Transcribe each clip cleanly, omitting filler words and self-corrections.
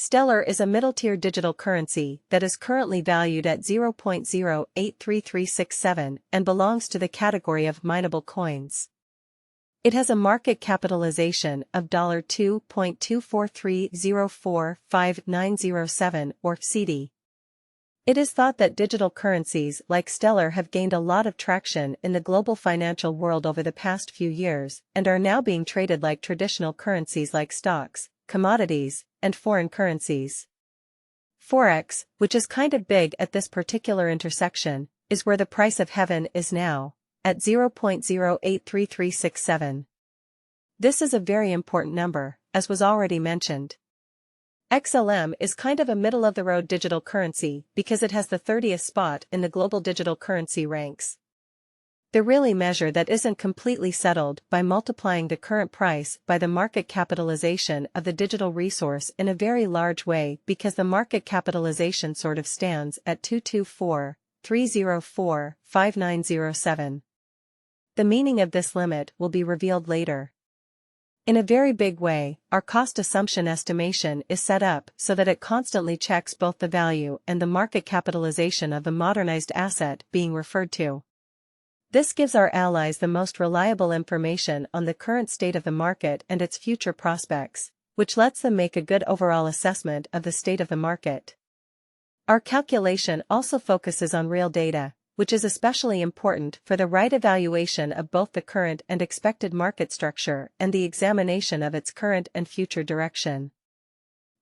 Stellar is a middle-tier digital currency that is currently valued at 0.083367 and belongs to the category of mineable coins. It has a market capitalization of $2.243045907 or CD. It is thought that digital currencies like Stellar have gained a lot of traction in the global financial world over the past few years and are now being traded like traditional currencies like stocks, commodities, and foreign currencies. Forex, which is kind of big at this particular intersection, is where the price of heaven is now, at 0.083367. This is a very important number, as was already mentioned. XLM is kind of a middle-of-the-road digital currency because it has the 30th spot in the global digital currency ranks. The really measure that isn't completely settled by multiplying the current price by the market capitalization of the digital resource in a very large way because the market capitalization sort of stands at 224,304,5907. The meaning of this limit will be revealed later. In a very big way, our cost assumption estimation is set up so that it constantly checks both the value and the market capitalization of the modernized asset being referred to. This gives our allies the most reliable information on the current state of the market and its future prospects, which lets them make a good overall assessment of the state of the market. Our calculation also focuses on real data, which is especially important for the right evaluation of both the current and expected market structure and the examination of its current and future direction.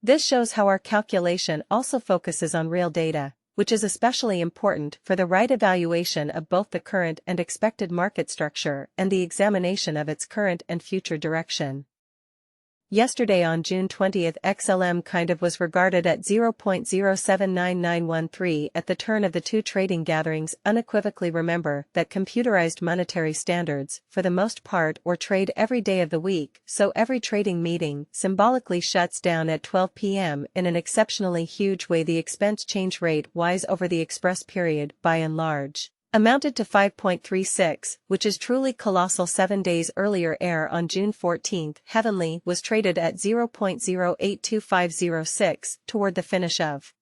This shows how our calculation also focuses on real data, which is especially important for the right evaluation of both the current and expected market structure and the examination of its current and future direction. Yesterday on June 20, XLM kind of was regarded at 0.079913 at the turn of the two trading gatherings. Unequivocally remember that computerized monetary standards, for the most part, or trade every day of the week, so every trading meeting symbolically shuts down at 12 p.m. in an exceptionally huge way. The expense change rate wise over the express period, by and large, amounted to 5.36, which is truly colossal. 7 days earlier, on June 14, Heavenly was traded at 0.082506 toward the finish of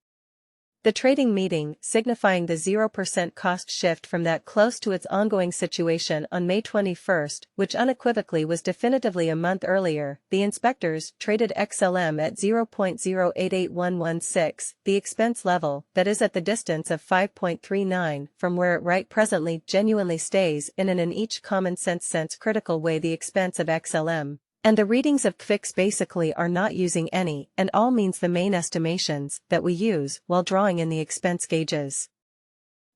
the trading meeting, signifying the 0% cost shift from that close to its ongoing situation on May 21, which unequivocally was definitively a month earlier. The inspectors traded XLM at 0.088116, the expense level, that is at the distance of 5.39 from where it right presently genuinely stays in an each common sense critical way. The expense of XLM and the readings of QFIX basically are not using any and all means the main estimations that we use while drawing in the expense gauges.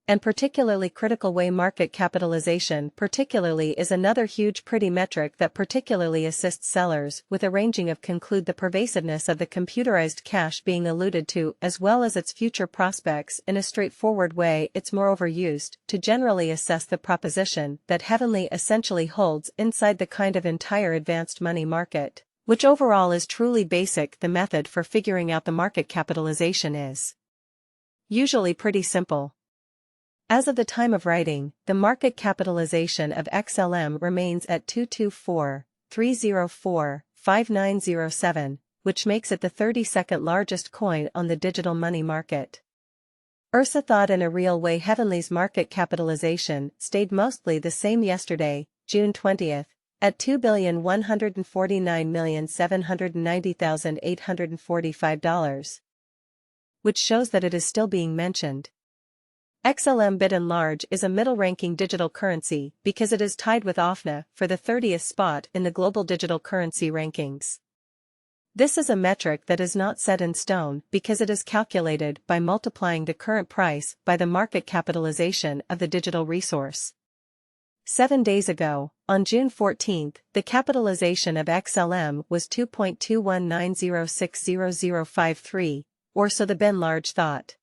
And particularly critical way. Market capitalization particularly is another huge pretty metric that particularly assists sellers with arranging of conclude the pervasiveness of the computerized cash being alluded to as well as its future prospects in a straightforward way. It's moreover used to generally assess the proposition that Heavenly essentially holds inside the kind of entire advanced money market, which overall is truly basic. The method for figuring out the market capitalization is usually pretty simple. As of the time of writing, the market capitalization of XLM remains at 224,304,5907, which makes it the 32nd largest coin on the digital money market. Ursa thought in a real way Heavenly's market capitalization stayed mostly the same yesterday, June 20, at $2,149,790,845, which shows that it is still being mentioned. XLM bit and large is a middle-ranking digital currency because it is tied with OFNA for the 30th spot in the global digital currency rankings. This is a metric that is not set in stone because it is calculated by multiplying the current price by the market capitalization of the digital resource. 7 days ago, on June 14, the capitalization of XLM was 2.219060053, or so the bin large thought.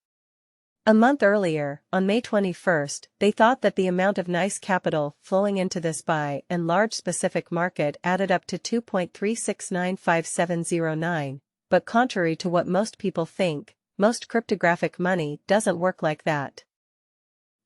A month earlier, on May 21, they thought that the amount of nice capital flowing into this buy and large specific market added up to 2.3695709, but contrary to what most people think, most cryptographic money doesn't work like that.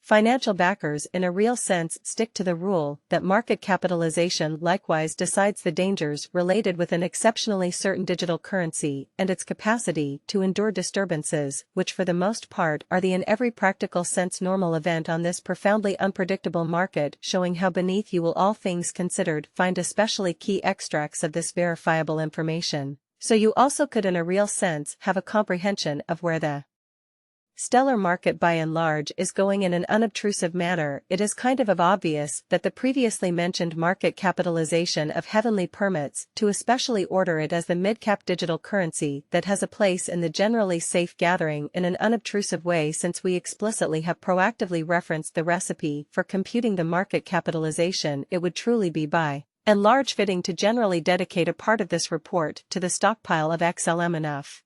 Financial backers in a real sense stick to the rule that market capitalization likewise decides the dangers related with an exceptionally certain digital currency and its capacity to endure disturbances, which for the most part are the in every practical sense normal event on this profoundly unpredictable market, showing how beneath you will all things considered find especially key extracts of this verifiable information, so you also could in a real sense have a comprehension of where the stellar market by and large is going in an unobtrusive manner. It is kind of obvious that the previously mentioned market capitalization of heavenly permits to especially order it as the mid-cap digital currency that has a place in the generally safe gathering in an unobtrusive way, since we explicitly have proactively referenced the recipe for computing the market capitalization. It would truly be by and large fitting to generally dedicate a part of this report to the stockpile of XLM enough.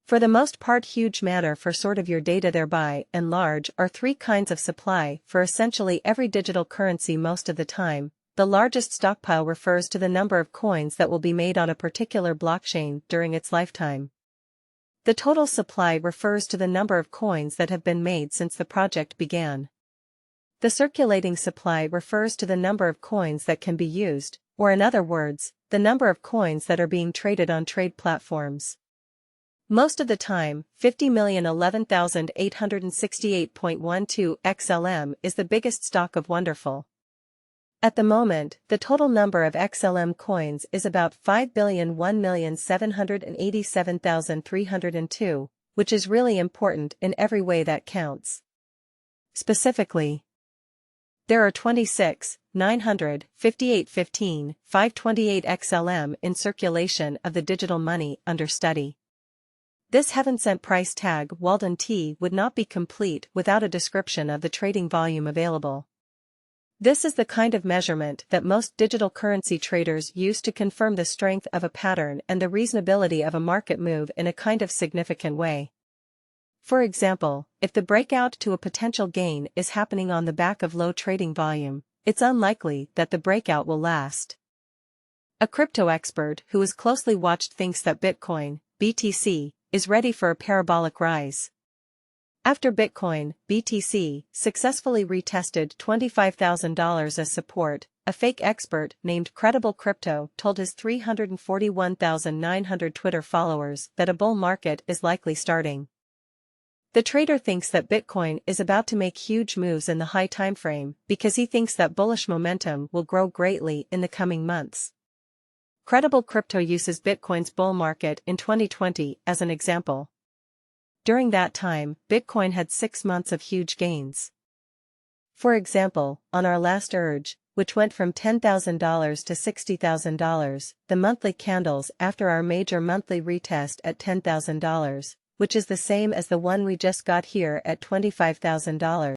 For the most part huge matter for sort of your data. There by and large are three kinds of supply for essentially every digital currency most of the time. The largest stockpile refers to the number of coins that will be made on a particular blockchain during its lifetime. The total supply refers to the number of coins that have been made since the project began. The circulating supply refers to the number of coins that can be used, or in other words, the number of coins that are being traded on trade platforms. Most of the time, 50,011,868.12 XLM is the biggest stock of wonderful. At the moment, the total number of XLM coins is about 5,001,787,302, which is really important in every way that counts. Specifically, there are 26,958,15,528 XLM in circulation of the digital money under study. This heaven-sent price tag Walden T would not be complete without a description of the trading volume available. This is the kind of measurement that most digital currency traders use to confirm the strength of a pattern and the reasonability of a market move in a kind of significant way. For example, if the breakout to a potential gain is happening on the back of low trading volume, it's unlikely that the breakout will last. A crypto expert who is closely watched thinks that Bitcoin, BTC, is ready for a parabolic rise. After Bitcoin, BTC, successfully retested $25,000 as support, a fake expert named Credible Crypto told his 341,900 Twitter followers that a bull market is likely starting. The trader thinks that Bitcoin is about to make huge moves in the high timeframe because he thinks that bullish momentum will grow greatly in the coming months. Credible Crypto uses Bitcoin's bull market in 2020 as an example. During that time, Bitcoin had 6 months of huge gains. For example, on our last urge, which went from $10,000 to $60,000, the monthly candles after our major monthly retest at $10,000, which is the same as the one we just got here at $25,000,